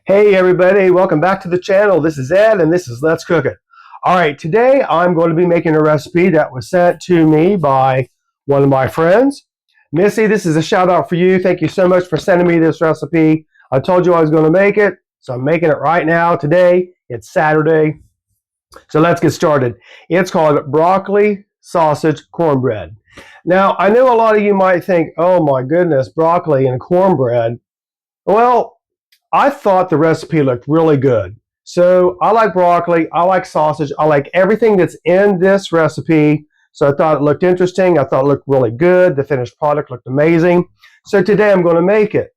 Hey everybody, welcome back to the channel. This is Ed and this is Let's Cook It. Alright, today I'm going to be making a recipe that was sent to me by one of my friends. Missy, this is a shout out for you. Thank you so much for sending me this recipe. I told you I was going to make it, so I'm making it right now today. It's Saturday. So let's get started. It's called broccoli sausage cornbread. Now, I know a lot of you might think, oh my goodness, broccoli and cornbread. Well, I thought the recipe looked really good. So I like broccoli, I like sausage, I like everything that's in this recipe. So I thought it looked interesting. I thought it looked really good. The finished product looked amazing. So today I'm going to make it.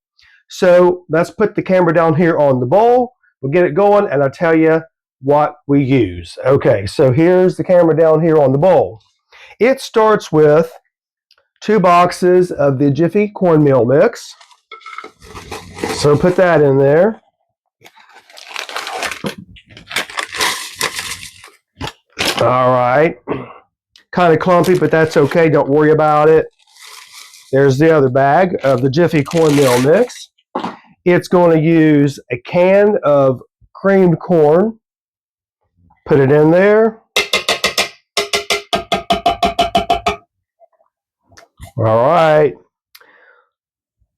So let's put the camera down here on the bowl. We'll get it going and I'll tell you what we use. Okay, so here's the camera down here on the bowl. It starts with 2 boxes of the Jiffy cornmeal mix. So put that in there. All right. Kind of clumpy, but that's okay. Don't worry about it. There's the other bag of the Jiffy cornmeal mix. It's going to use a can of creamed corn. Put it in there. All right.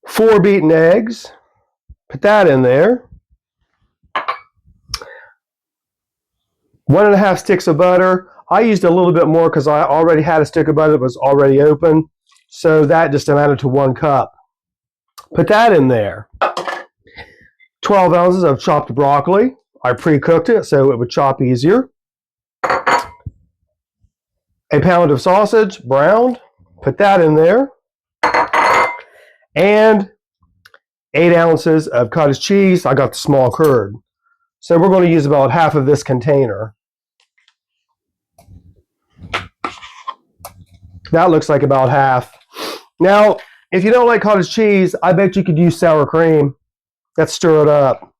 4 beaten eggs. Put that in there. 1.5 sticks of butter. I used a little bit more because I already had a stick of butter that was already open. So that just amounted to 1 cup. Put that in there. 12 ounces of chopped broccoli. I pre-cooked it so it would chop easier. A pound of sausage, browned. Put that in there. And 8 ounces of cottage cheese. I got the small curd. So we're going to use about half of this container. That looks like about half. Now, if you don't like cottage cheese, I bet you could use sour cream. Let's stir it up.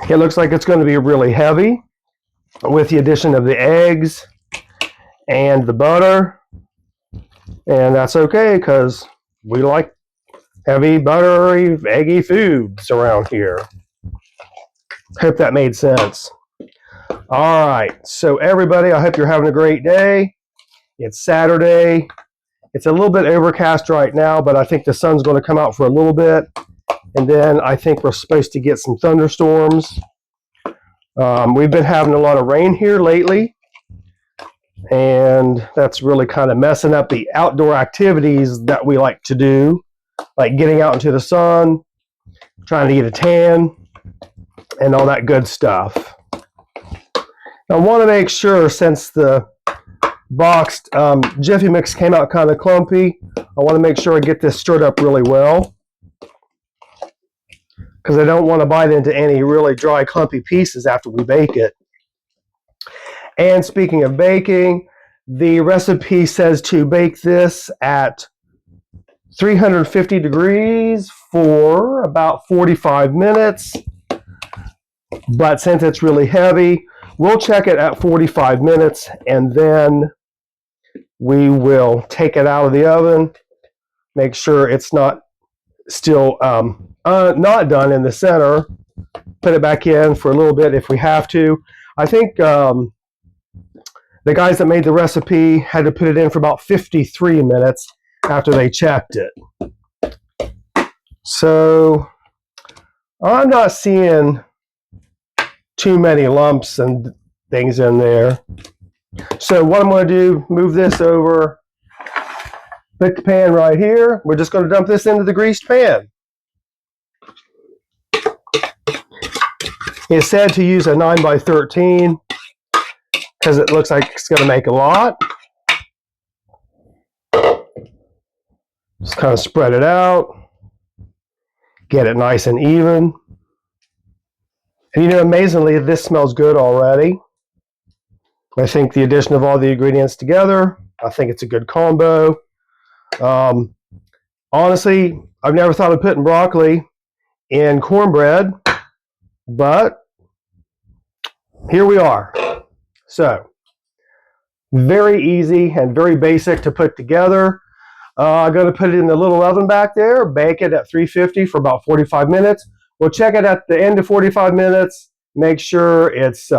It looks like it's going to be really heavy with the addition of the eggs and the butter. And that's okay because we like heavy, buttery, eggy foods around here. Hope that made sense. All right, so everybody, I hope you're having a great day. It's Saturday. It's a little bit overcast right now, but I think the sun's going to come out for a little bit. And then I think we're supposed to get some thunderstorms. We've been having a lot of rain here lately. And that's really kind of messing up the outdoor activities that we like to do, like getting out into the sun, trying to get a tan, and all that good stuff. I want to make sure, since the boxed Jiffy mix came out kind of clumpy, I want to make sure I get this stirred up really well, because I don't want to bite into any really dry, clumpy pieces after we bake it. And speaking of baking, the recipe says to bake this at 350 degrees for about 45 minutes. But since it's really heavy, we'll check it at 45 minutes and then we will take it out of the oven, make sure it's not still not done in the center, put it back in for a little bit if we have to. I think the guys that made the recipe had to put it in for about 53 minutes after they checked it. So I'm not seeing too many lumps and things in there. So what I'm going to do, move this over, put the pan right here. We're just going to dump this into the greased pan. It's said to use a 9x13 because it looks like it's going to make a lot. Just kind of spread it out, get it nice and even. And you know, amazingly, this smells good already. I think the addition of all the ingredients together, I think it's a good combo. Honestly, I've never thought of putting broccoli in cornbread, but here we are. So, very easy and very basic to put together. I'm going to put it in the little oven back there, bake it at 350 for about 45 minutes. We'll check it at the end of 45 minutes, make sure it's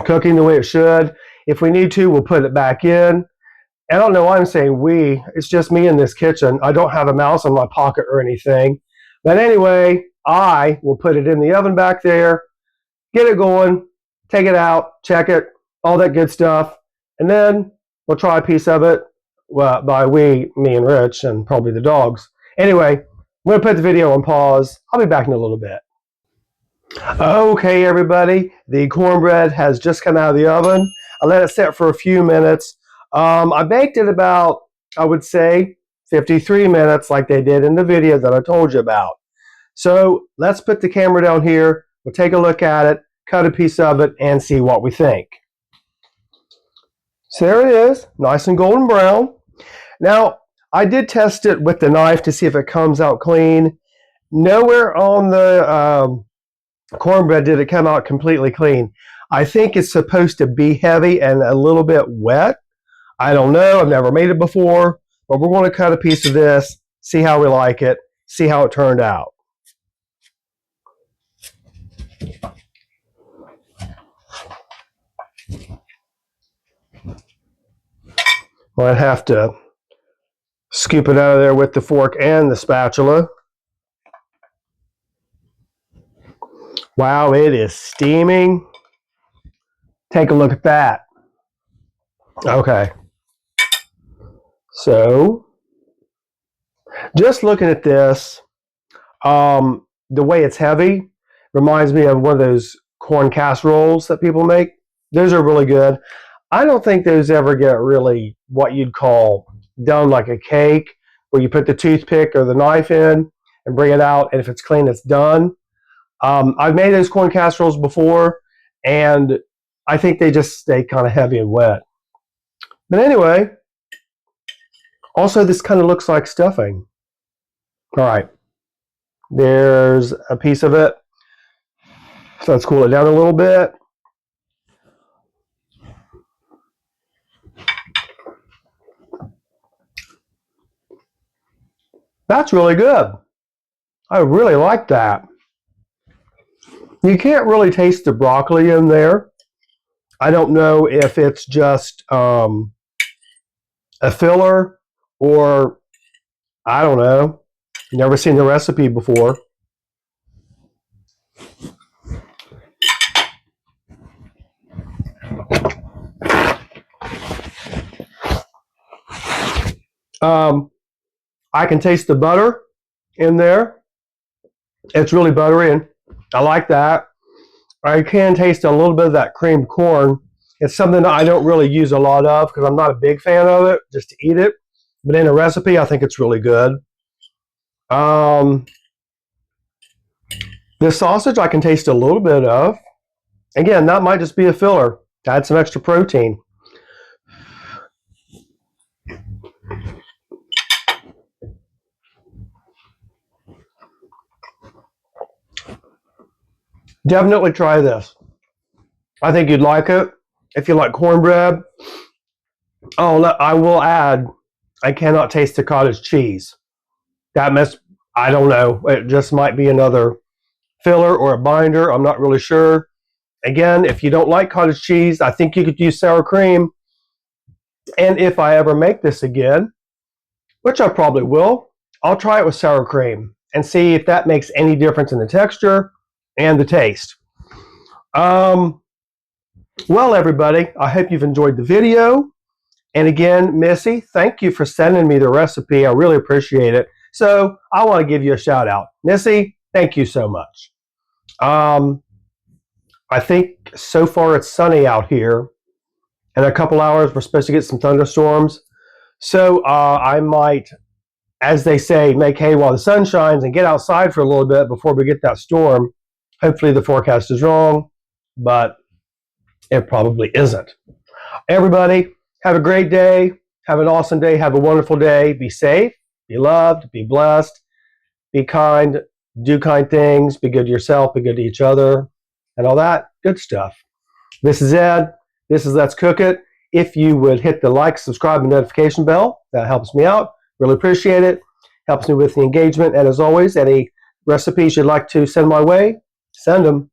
cooking the way it should. If we need to, we'll put it back in. I don't know why I'm saying we. It's just me in this kitchen. I don't have a mouse in my pocket or anything. But anyway, I will put it in the oven back there, get it going, take it out, check it, all that good stuff. And then we'll try a piece of it. Well, by we, me and Rich, and probably the dogs. Anyway, I'm going to put the video on pause. I'll be back in a little bit. Okay, everybody, the cornbread has just come out of the oven. I let it set for a few minutes. I baked it about, I would say, 53 minutes like they did in the video that I told you about. So let's put the camera down here. We'll take a look at it, cut a piece of it, and see what we think. So there it is, nice and golden brown. Now, I did test it with the knife to see if it comes out clean. Nowhere on the cornbread did it come out completely clean. I think it's supposed to be heavy and a little bit wet. I don't know, I've never made it before, but we're going to cut a piece of this, see how we like it, see how it turned out. Might have to scoop it out of there with the fork and the spatula. Wow, it is steaming. Take a look at that. Okay. So, just looking at this, the way it's heavy reminds me of one of those corn casseroles that people make. Those are really good. I don't think those ever get really what you'd call done like a cake, where you put the toothpick or the knife in and bring it out, and if it's clean, it's done. I've made those corn casseroles before, and I think they just stay kind of heavy and wet. But anyway, also this kind of looks like stuffing. All right, there's a piece of it. So let's cool it down a little bit. That's really good. I really like that. You can't really taste the broccoli in there. I don't know if it's just a filler or I don't know. Never seen the recipe before. I can taste the butter in there. It's really buttery, and I like that. I can taste a little bit of that creamed corn. It's something that I don't really use a lot of because I'm not a big fan of it, just to eat it. But in a recipe, I think it's really good. This sausage I can taste a little bit of. Again, that might just be a filler to add some extra protein. Definitely try this. I think you'd like it. If you like cornbread. Oh, I will add, I cannot taste the cottage cheese. That must, I don't know. It just might be another filler or a binder. I'm not really sure. Again, if you don't like cottage cheese, I think you could use sour cream. And if I ever make this again, which I probably will, I'll try it with sour cream and see if that makes any difference in the texture and the taste. Well, everybody, I hope you've enjoyed the video. And again, Missy, thank you for sending me the recipe. I really appreciate it. So I want to give you a shout out. Missy, thank you so much. I think so far it's sunny out here. In a couple hours, we're supposed to get some thunderstorms. So I might, as they say, make hay while the sun shines and get outside for a little bit before we get that storm. Hopefully the forecast is wrong, but it probably isn't. Everybody, have a great day. Have an awesome day. Have a wonderful day. Be safe, be loved, be blessed, be kind, do kind things, be good to yourself, be good to each other, and all that good stuff. This is Ed. This is Let's Cook It. If you would hit the like, subscribe, and notification bell, that helps me out. Really appreciate it. Helps me with the engagement. And as always, any recipes you'd like to send my way, send them.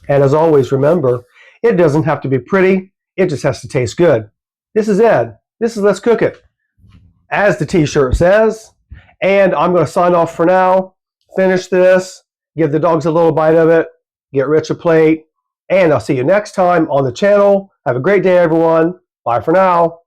And as always, remember, it doesn't have to be pretty. It just has to taste good. This is Ed. This is Let's Cook It, as the t-shirt says. And I'm going to sign off for now. Finish this. Give the dogs a little bite of it. Get Rich a plate. And I'll see you next time on the channel. Have a great day, everyone. Bye for now.